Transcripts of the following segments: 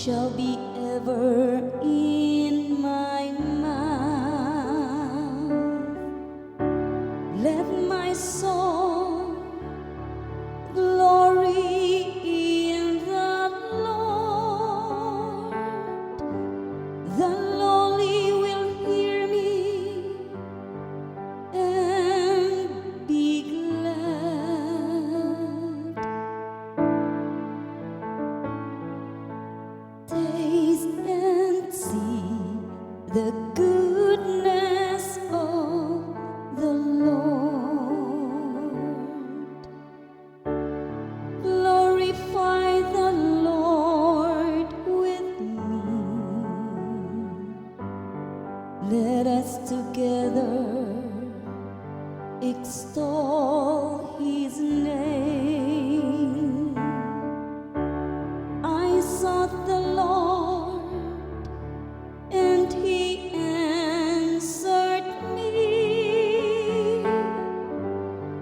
shall be ever in my mouth. Let my soul glory in the Lord. The lowly will hear me and be glad. Taste and see the goodness of the Lord. Glorify the Lord with me. Let us together extol His name. I sought the Lord, and He answered me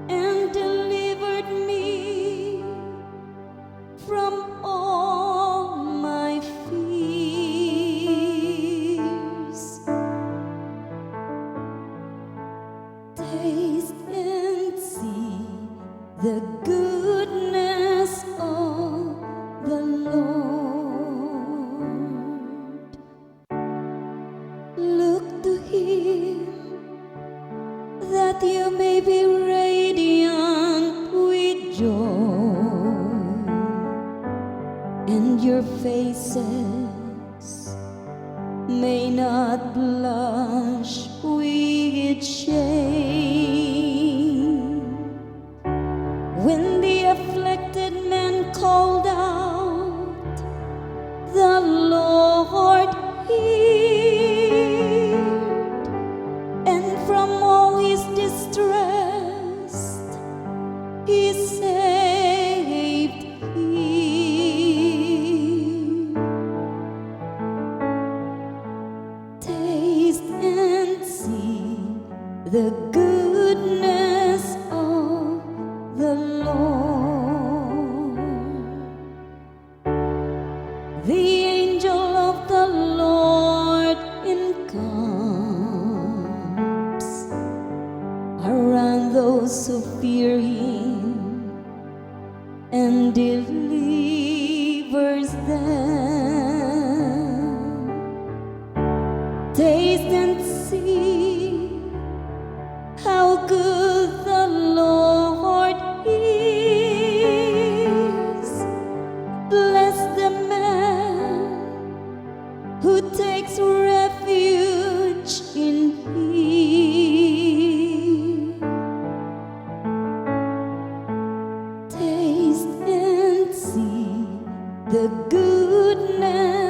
and delivered me from all my fears. Taste and see the goodness of the Lord. Look to Him that you may be radiant with joy, and your faces may not blush with shame. When the afflicted man called out, the Lord heard, and from all his distress He saved him. Taste and see the goodness of the Lord. The angel of the Lord encamps around those who fear Him and delivers them. Taste and see how good the Lord is. Bless the man who takes refuge in Him. Taste and see the goodness